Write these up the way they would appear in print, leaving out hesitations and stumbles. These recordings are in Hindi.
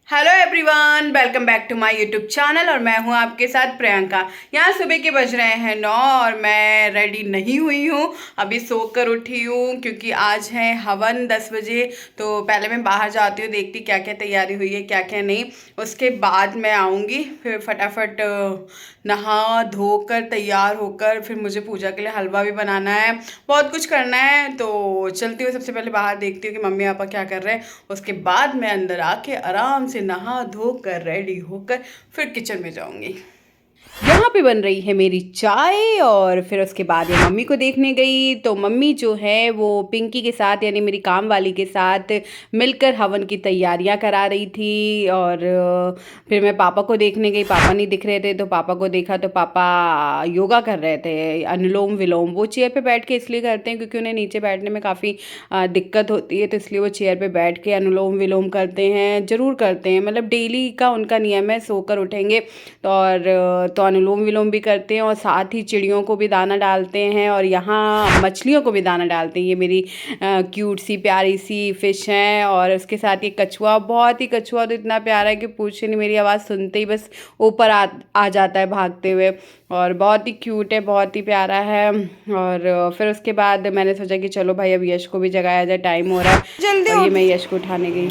Hello everyone, welcome back to my YouTube channel. और मैं हूं आपके साथ प्रियंका। यहाँ सुबह के बज रहे हैं 9 और मैं रेडी नहीं हुई हूँ, अभी सोकर उठी हूँ क्योंकि आज है हवन 10 बजे। तो पहले मैं बाहर जाती हूँ, देखती क्या क्या तैयारी हुई है क्या क्या नहीं, उसके बाद मैं आऊँगी। फिर फटाफट नहा धोकर तैयार होकर फिर मुझे पूजा के लिए हलवा भी बनाना है, बहुत कुछ करना है। तो चलती हूँ, सबसे पहले बाहर देखती हूँ कि मम्मी पापा क्या कर रहे हैं, उसके बाद मैं अंदर आके आराम से नहा धोकर रेडी होकर फिर किचन में जाऊंगी। यहाँ पे बन रही है मेरी चाय और फिर उसके बाद मैं मम्मी को देखने गई। तो मम्मी जो है वो पिंकी के साथ यानी मेरी काम वाली के साथ मिलकर हवन की तैयारियां करा रही थी। और फिर मैं पापा को देखने गई, पापा नहीं दिख रहे थे तो पापा को देखा तो पापा योगा कर रहे थे, अनुलोम विलोम। वो चेयर पे बैठ के इसलिए करते हैं क्योंकि उन्हें नीचे बैठने में काफ़ी दिक्कत होती है, तो इसलिए वो चेयर पे बैठ के अनुलोम विलोम करते हैं, ज़रूर करते हैं। मतलब डेली का उनका नियम है, सोकर उठेंगे तो अनुलोम विलोम भी करते हैं और साथ ही चिड़ियों को भी दाना डालते हैं और यहाँ मछलियों को भी दाना डालते हैं। ये मेरी क्यूट सी प्यारी सी फिश हैं। और उसके साथ ये कछुआ, बहुत ही कछुआ तो इतना प्यारा है कि पूछे नहीं, मेरी आवाज़ सुनते ही बस ऊपर आ जाता है भागते हुए। और बहुत ही क्यूट है, बहुत ही प्यारा है। और फिर उसके बाद मैंने सोचा कि चलो भाई अब यश को भी जगाया जाए, टाइम हो रहा है जल्दी। और ये मैं यश को उठाने गई।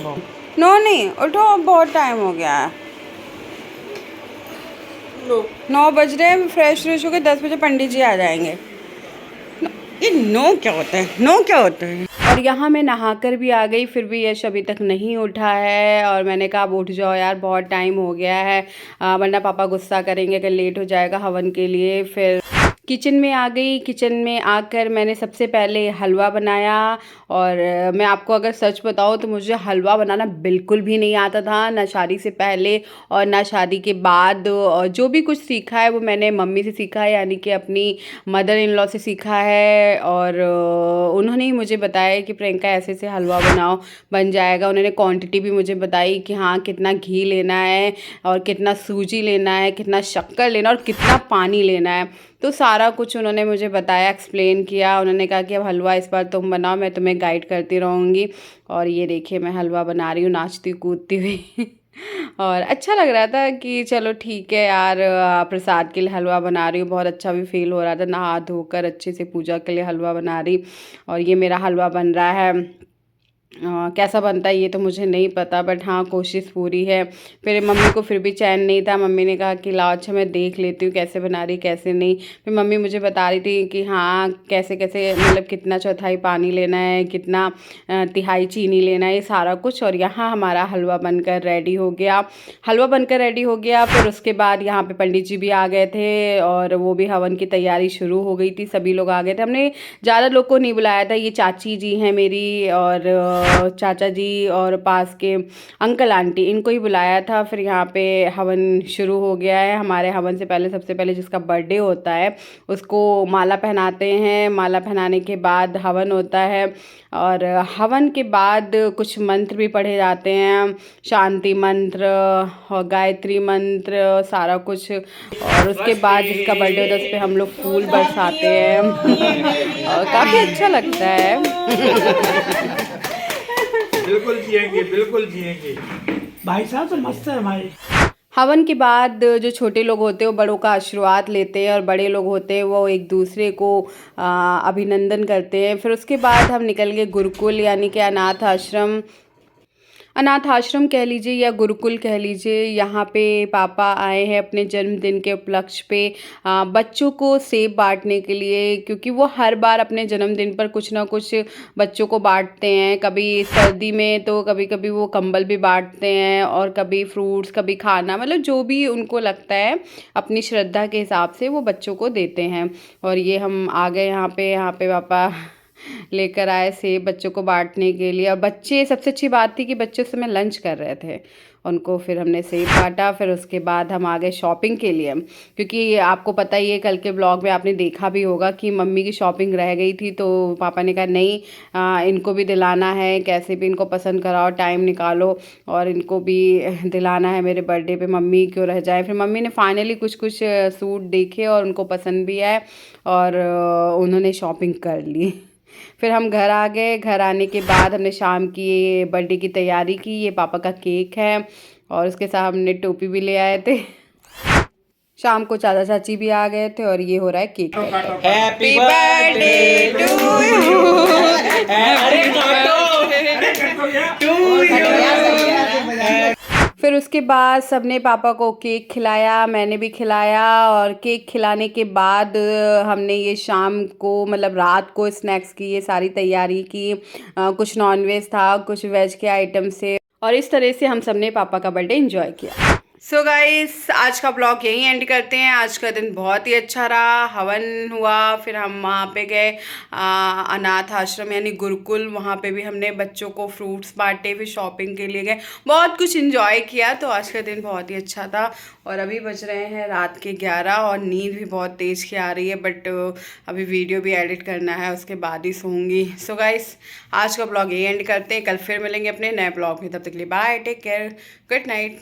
नो नहीं उठो, बहुत टाइम हो गया है। 9 बज रहे हैं, फ्रेश फ्रेश होकर 10 बजे पंडित जी आ जाएंगे। ये नो क्या होता है, नो क्या होता है। और यहाँ मैं नहाकर भी आ गई, फिर भी यश अभी तक नहीं उठा है। और मैंने कहा अब उठ जाओ यार, बहुत टाइम हो गया है, वरना पापा गुस्सा करेंगे अगर लेट हो जाएगा हवन के लिए। फिर किचन में आ गई। किचन में आकर मैंने सबसे पहले हलवा बनाया। और मैं आपको अगर सच बताऊँ तो मुझे हलवा बनाना बिल्कुल भी नहीं आता था, ना शादी से पहले और ना शादी के बाद। और जो भी कुछ सीखा है वो मैंने मम्मी से सीखा है, यानी कि अपनी मदर इन लॉ से सीखा है। और उन्होंने ही मुझे बताया कि प्रियंका ऐसे से हलवा बनाओ, बन जाएगा। उन्होंने क्वांटिटी भी मुझे बताई कि हाँ कितना घी लेना है और कितना सूजी लेना है, कितना शक्कर लेना और कितना पानी लेना है। तो सारा कुछ उन्होंने मुझे बताया, एक्सप्लेन किया। उन्होंने कहा कि अब हलवा इस बार तुम बनाओ, मैं तुम्हें गाइड करती रहूँगी। और ये देखिए मैं हलवा बना रही हूँ नाचती कूदती हुई और अच्छा लग रहा था कि चलो ठीक है यार, प्रसाद के लिए हलवा बना रही हूँ, बहुत अच्छा भी फील हो रहा था, नहा धोकर अच्छे से पूजा के लिए हलवा बना रही। और ये मेरा हलवा बन रहा है। कैसा बनता है ये तो मुझे नहीं पता, बट हाँ कोशिश पूरी है। फिर मम्मी को फिर भी चैन नहीं था, मम्मी ने कहा कि लाओ अच्छा मैं देख लेती हूँ कैसे बना रही कैसे नहीं। फिर मम्मी मुझे बता रही थी कि हाँ कैसे कैसे, मतलब कितना चौथाई पानी लेना है, कितना तिहाई चीनी लेना है, ये सारा कुछ। और यहाँ हमारा हलवा बनकर रेडी हो गया। हलवा बनकर रेडी हो गया। फिर उसके बाद यहाँ पे पंडित जी भी आ गए थे और वो भी हवन की तैयारी शुरू हो गई थी, सभी लोग आ गए थे। हमने ज़्यादा लोग को नहीं बुलाया था, ये चाची जी हैं मेरी और चाचा जी और पास के अंकल आंटी, इनको ही बुलाया था। फिर यहाँ पे हवन शुरू हो गया है। हमारे हवन से पहले सबसे पहले जिसका बर्थडे होता है उसको माला पहनाते हैं, माला पहनाने के बाद हवन होता है। और हवन के बाद कुछ मंत्र भी पढ़े जाते हैं, शांति मंत्र और गायत्री मंत्र, सारा कुछ। और उसके बाद जिसका बर्थडे होता है उस पर हम लोग फूल बरसाते हैं और काफ़ी अच्छा लगता है बिल्कुल जिएंगे, बिल्कुल जिएंगे। भाई साहब तो मस्त है भाई। हवन के बाद जो छोटे लोग होते हैं वो बड़ों का आशीर्वाद लेते हैं और बड़े लोग होते हैं वो एक दूसरे को अभिनंदन करते हैं। फिर उसके बाद हम निकल गए गुरुकुल यानी कि अनाथ आश्रम कह लीजिए या गुरुकुल कह लीजिए। यहाँ पे पापा आए हैं अपने जन्मदिन के उपलक्ष्य पे बच्चों को सेब बांटने के लिए, क्योंकि वो हर बार अपने जन्मदिन पर कुछ ना कुछ बच्चों को बांटते हैं। कभी सर्दी में तो कभी कभी वो कंबल भी बांटते हैं और कभी फ्रूट्स, कभी खाना, मतलब जो भी उनको लगता है अपनी श्रद्धा के हिसाब से वो बच्चों को देते हैं। और ये हम आ गए यहाँ पे पापा लेकर आए सेब बच्चों को बांटने के लिए। और बच्चे, सबसे अच्छी बात थी कि बच्चे उस समय लंच कर रहे थे, उनको फिर हमने सेब बांटा। फिर उसके बाद हम आ गए शॉपिंग के लिए, क्योंकि आपको पता ही है कल के ब्लॉग में आपने देखा भी होगा कि मम्मी की शॉपिंग रह गई थी। तो पापा ने कहा नहीं, इनको भी दिलाना है, कैसे भी इनको पसंद कराओ, टाइम निकालो और इनको भी दिलाना है मेरे बर्थडे पे, मम्मी क्यों रह जाए। फिर मम्मी ने फाइनली कुछ कुछ सूट देखे और उनको पसंद भी आए और उन्होंने शॉपिंग कर ली। फिर हम घर आ गए। घर आने के बाद हमने शाम की बर्थडे की तैयारी की। ये पापा का केक है और उसके साथ हमने टोपी भी ले आए थे। शाम को चाचा चाची भी आ गए थे और ये हो रहा है cake cut. Happy birthday to you. फिर उसके बाद सबने पापा को केक खिलाया, मैंने भी खिलाया और केक खिलाने के बाद हमने ये शाम को मतलब रात को स्नैक्स की ये सारी तैयारी की। कुछ नॉनवेज था, कुछ वेज के आइटम से और इस तरह से हम सबने पापा का बर्थडे एंजॉय किया। सो गाइस आज का ब्लॉग यहीं एंड करते हैं। आज का दिन बहुत ही अच्छा रहा, हवन हुआ, फिर हम वहाँ पे गए अनाथ आश्रम यानी गुरुकुल, वहाँ पे भी हमने बच्चों को फ्रूट्स बांटे, फिर शॉपिंग के लिए गए, बहुत कुछ एंजॉय किया। तो आज का दिन बहुत ही अच्छा था और अभी बज रहे हैं रात के 11 और नींद भी बहुत तेज़ की आ रही है, बट अभी वीडियो भी एडिट करना है, उसके बाद ही सोऊंगी। सो गाइस आज का ब्लॉग यहीं एंड करते हैं, कल फिर मिलेंगे अपने नए ब्लॉग में, तब तक के लिए bye, take care, good night.